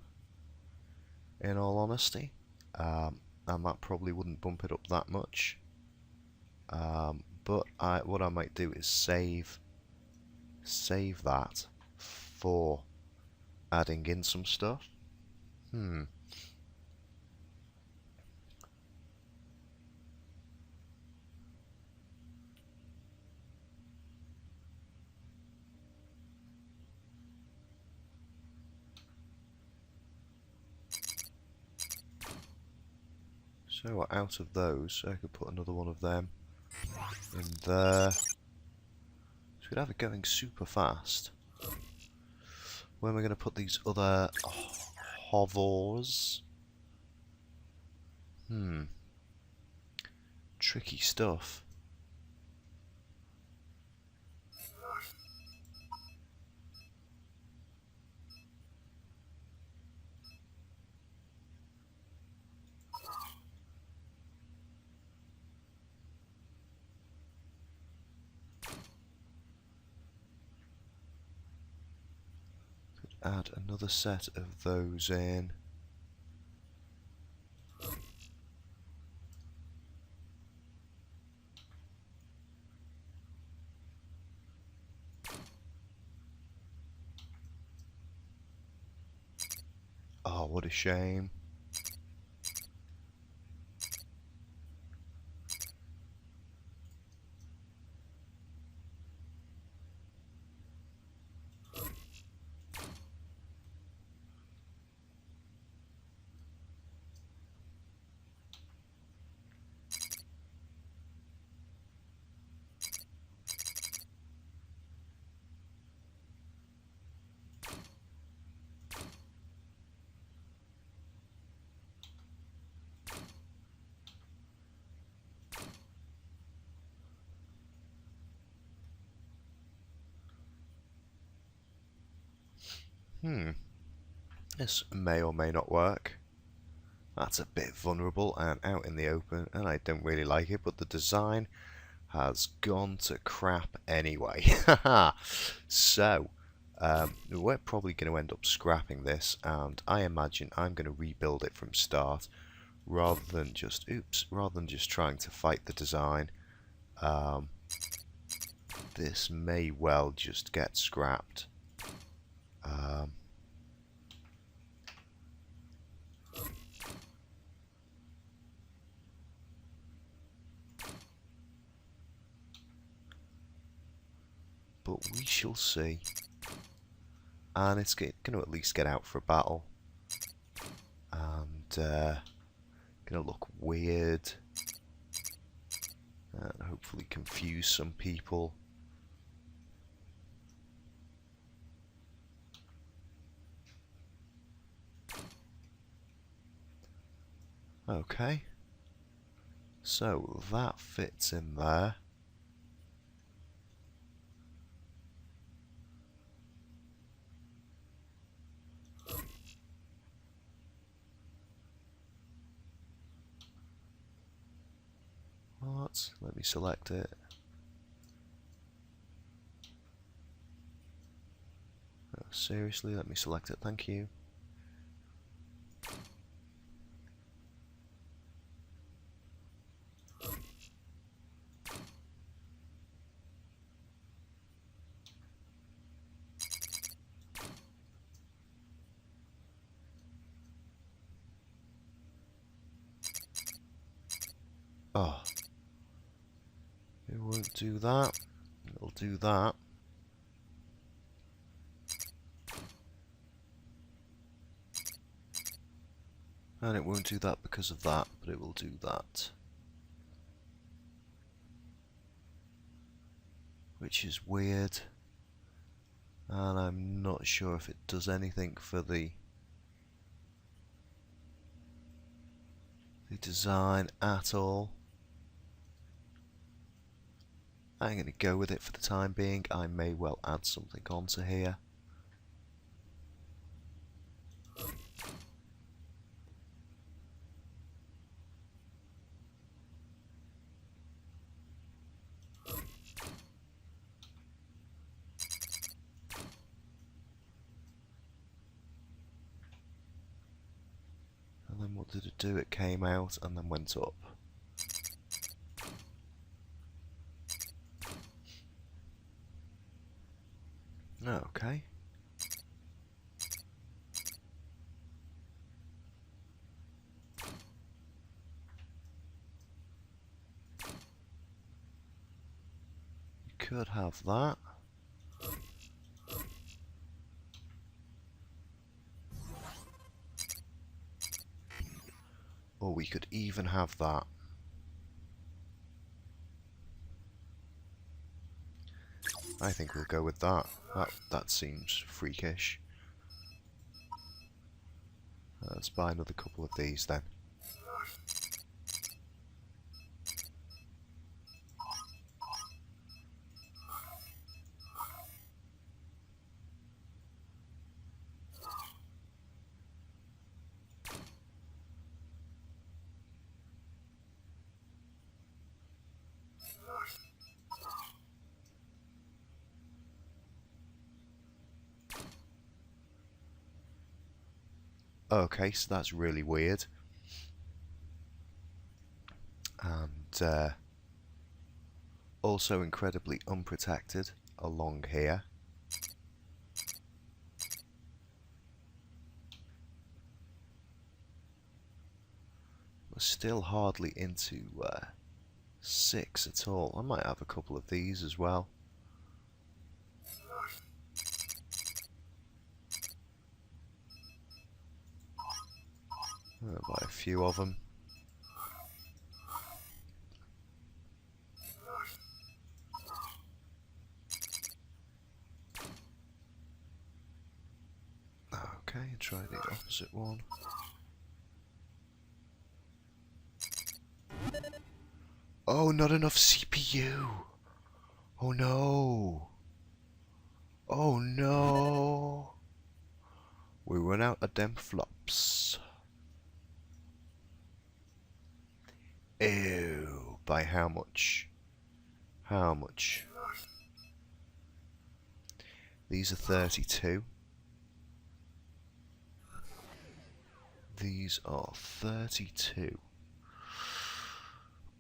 in all honesty, and that probably wouldn't bump it up that much. But what I might do is save that for adding in some stuff. So out of those, I could put another one of them in there. So we'd have it going super fast. When we're going to put these other hovers? Tricky stuff. Add another set of those in. Oh, what a shame. This may or may not work. That's a bit vulnerable and out in the open, and I don't really like it, but the design has gone to crap anyway. So, we're probably going to end up scrapping this, and I imagine I'm going to rebuild it from start, rather than just trying to fight the design. This may well just get scrapped. But we shall see. And it's going to at least get out for a battle. And going to look weird. And hopefully confuse some people. Okay. So that fits in there. What? Let me select it. Seriously, let me select it, thank you. Oh, it won't do that. It'll do that. And it won't do that because of that, but it will do that. Which is weird. And I'm not sure if it does anything for the design at all. I'm going to go with it for the time being. I may well add something onto here. And then what did it do? It came out and then went up. Okay. You could have that. Or we could even have that. I think we'll go with that. That seems freakish. Let's buy another couple of these then. Okay, so that's really weird. And also incredibly unprotected along here. We're still hardly into 6 at all. I might have a couple of these as well. I'll buy a few of them. Okay, try the opposite one. Oh, not enough CPU! Oh no! Oh no! We run out of them flops. Ew, by how much? How much? These are 32. These are 32.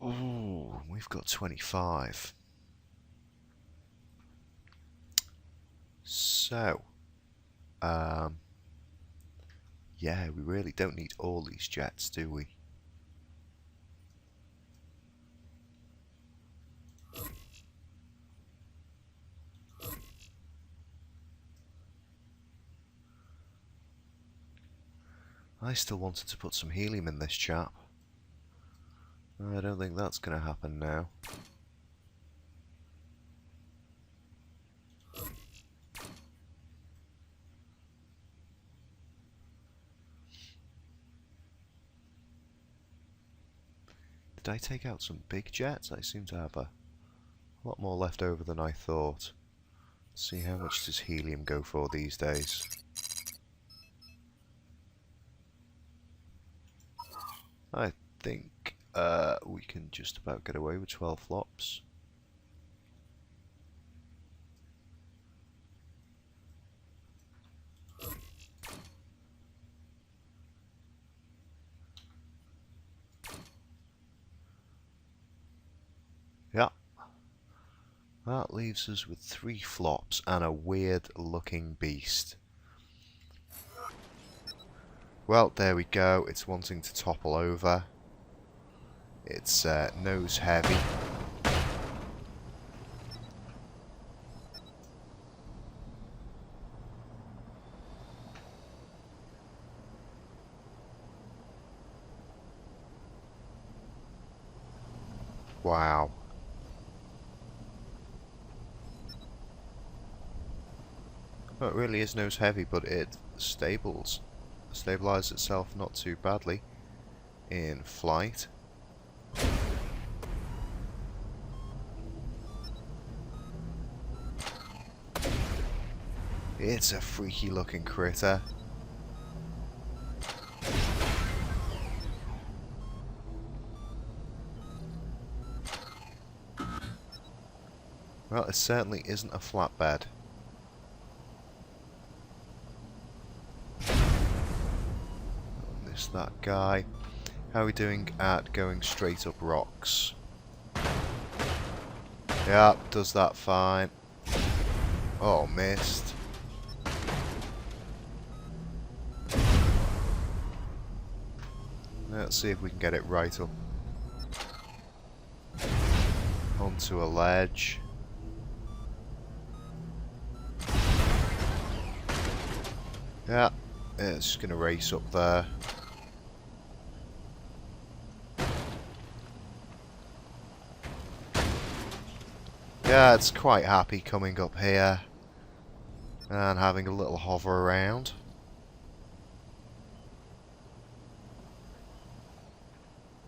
Ooh, we've got 25. So, yeah, we really don't need all these jets, do we? I still wanted to put some helium in this chap. I don't think that's going to happen now. Did I take out some big jets? I seem to have a lot more left over than I thought. Let's see, how much does helium go for these days? I think we can just about get away with 12 flops. That leaves us with 3 flops and a weird looking beast. Well, there we go. It's wanting to topple over. It's nose heavy. Wow. Well, it really is nose heavy, but it stabilizes itself not too badly in flight. It's a freaky looking critter. Well, it certainly isn't a flatbed. Miss that guy. How are we doing at going straight up rocks? Yeah, does that fine. Oh, missed. Let's see if we can get it right up onto a ledge. Yeah, it's just going to race up there. Yeah, it's quite happy coming up here and having a little hover around.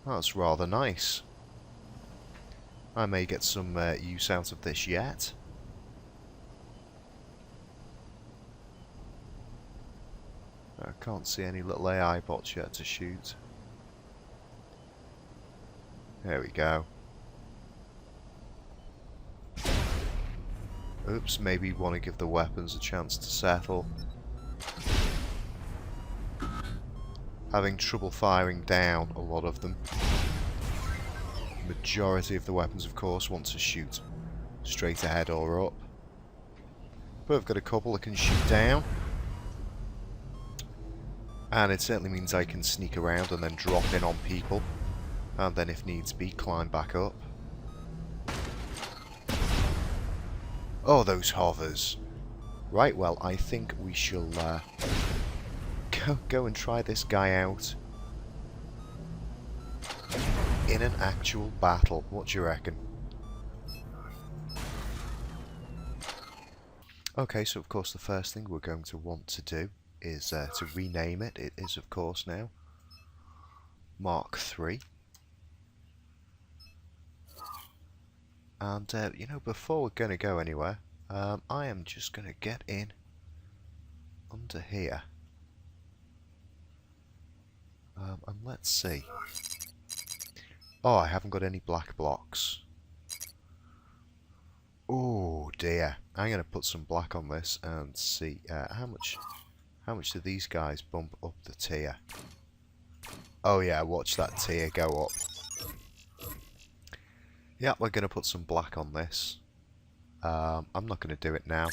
That's rather nice. I may get some use out of this yet. I can't see any little AI bots yet to shoot. There we go. Oops, maybe want to give the weapons a chance to settle. Having trouble firing down a lot of them. Majority of the weapons, of course, want to shoot straight ahead or up. But I've got a couple that can shoot down. And it certainly means I can sneak around and then drop in on people. And then if needs be, climb back up. Oh, those hovers. Right, well, I think we shall go and try this guy out in an actual battle. What do you reckon? Okay, so of course the first thing we're going to want to do is to rename it. It is, of course, now Mk2. And, you know, before we're going to go anywhere, I am just going to get in under here. And let's see. Oh, I haven't got any black blocks. Oh dear. I'm going to put some black on this and see how much do these guys bump up the tier. Oh yeah, watch that tier go up. Yeah, we're going to put some black on this. I'm not going to do it now,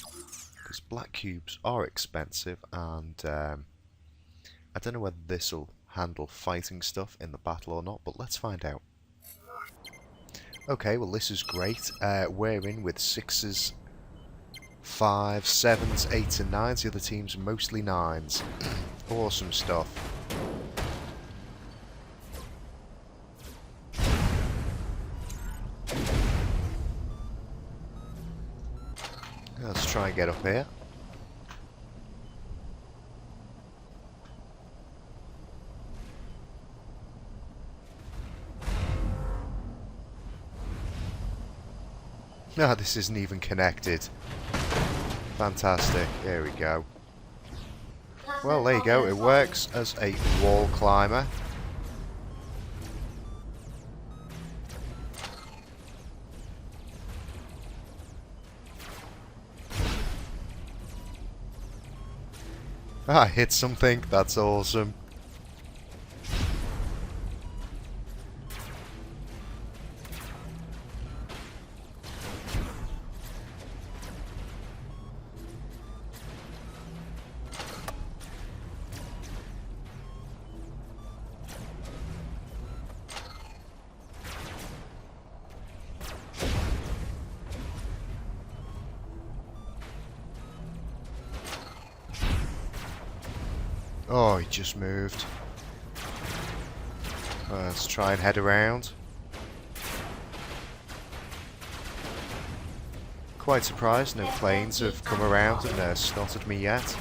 because black cubes are expensive, and I don't know whether this will handle fighting stuff in the battle or not, but let's find out. Okay, well this is great. We're in with 6s, 5s, 7s, 8s and 9s. The other team's mostly 9s. Awesome stuff. Let's try and get up here. No, this isn't even connected. Fantastic. There we go. Well, there you go. It works as a wall climber. I hit something. That's awesome. Oh, he just moved. Let's try and head around. Quite surprised no planes have come around and snotted me yet.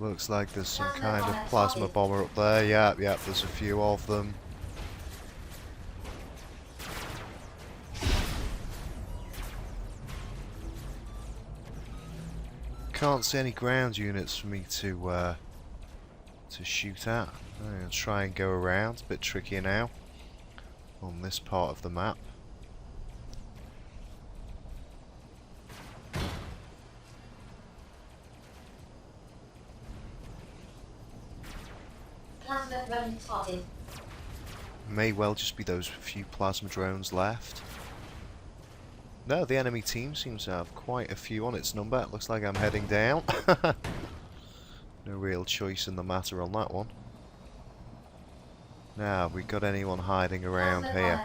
Looks like there's some kind of plasma bomber up there. Yep, there's a few of them. Can't see any ground units for me to shoot at. I'm gonna try and go around. A bit trickier now on this part of the map. Plasma drone spotted. May well just be those few plasma drones left. No, the enemy team seems to have quite a few on its number. It looks like I'm heading down. No real choice in the matter on that one. Now, have we got anyone hiding around here?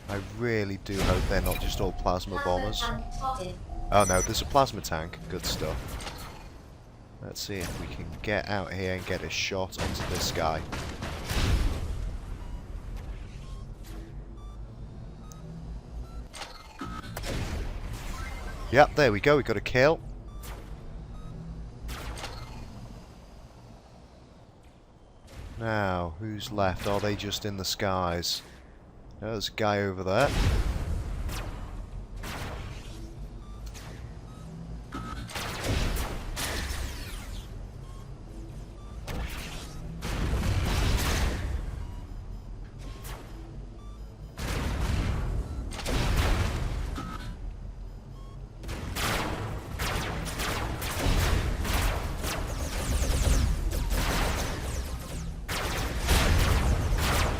I really do hope they're not just all plasma bombers. Oh no, there's a plasma tank. Good stuff. Let's see if we can get out here and get a shot onto this guy. Yep, there we go, we got a kill. Now, who's left? Are they just in the skies? Oh, there's a guy over there.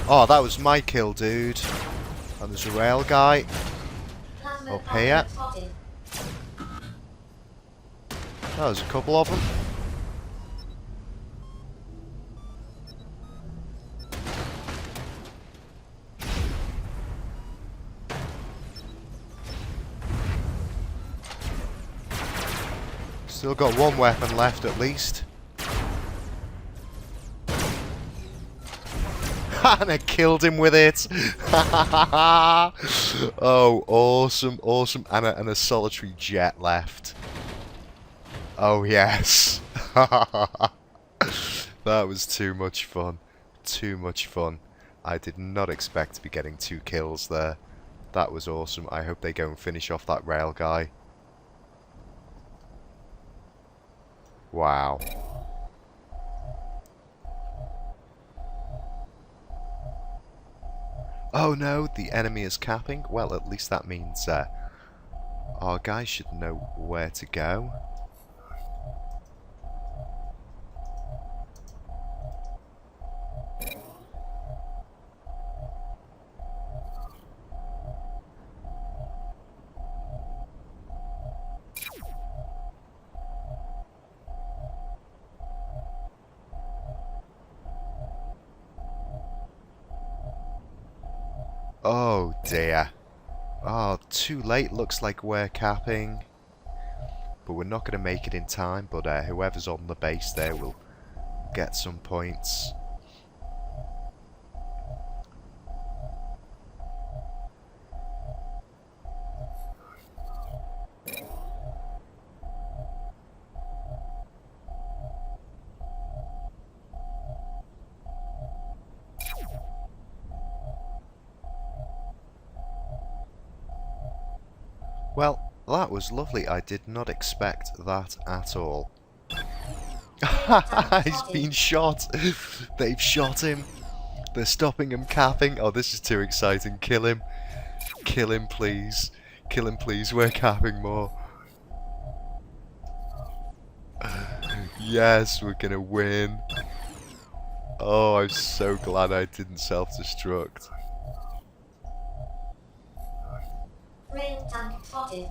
Oh, that was my kill, dude. And there's a rail guy up here. Oh, there's a couple of them. Still got one weapon left at least. And I killed him with it. Oh, awesome, awesome. And a solitary jet left. Oh, yes. That was too much fun. Too much fun. I did not expect to be getting 2 kills there. That was awesome. I hope they go and finish off that rail guy. Wow. Oh no, the enemy is capping. Well, at least that means our guys should know where to go. Oh dear. Oh, too late. Looks like we're capping. But we're not going to make it in time. But whoever's on the base there will get some points. Well, that was lovely. I did not expect that at all. He's been shot. They've shot him. They're stopping him capping. Oh, this is too exciting. Kill him. Kill him, please. Kill him, please. We're capping more. Yes, we're gonna win. Oh, I'm so glad I didn't self-destruct. Rail tank spotted.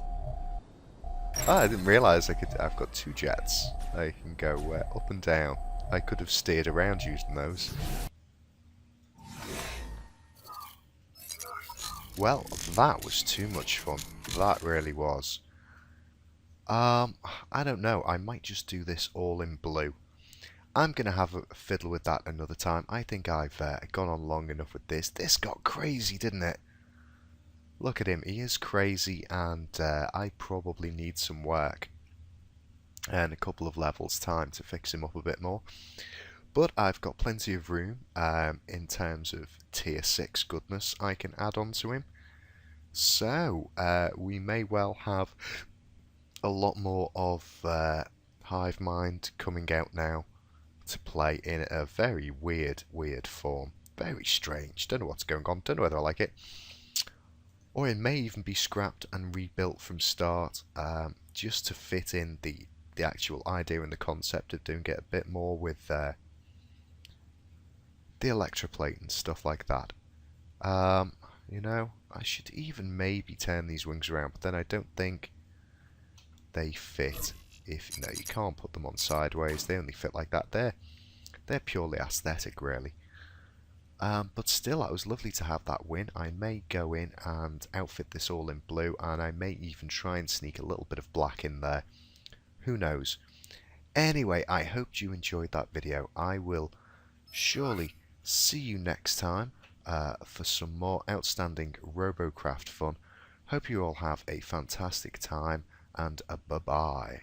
Ah, I didn't realise I've got 2 jets. I can go up and down. I could have steered around using those. Well, that was too much fun. That really was. I don't know. I might just do this all in blue. I'm going to have a fiddle with that another time. I think I've gone on long enough with this. This got crazy, didn't it? Look at him. He is crazy, and I probably need some work and a couple of levels time to fix him up a bit more. But I've got plenty of room in terms of tier 6 goodness I can add on to him. So we may well have a lot more of HiveMind coming out now to play in a very weird form. Very strange. Don't know what's going on. Don't know whether I like it. Or it may even be scrapped and rebuilt from start, just to fit in the actual idea and the concept of doing it a bit more with the electroplate and stuff like that. You know, I should even maybe turn these wings around, but then I don't think they fit. If no, you can't put them on sideways. They only fit like that. They're purely aesthetic, really. But still, it was lovely to have that win. I may go in and outfit this all in blue, and I may even try and sneak a little bit of black in there. Who knows? Anyway, I hope you enjoyed that video. I will surely see you next time for some more outstanding Robocraft fun. Hope you all have a fantastic time, and bye-bye.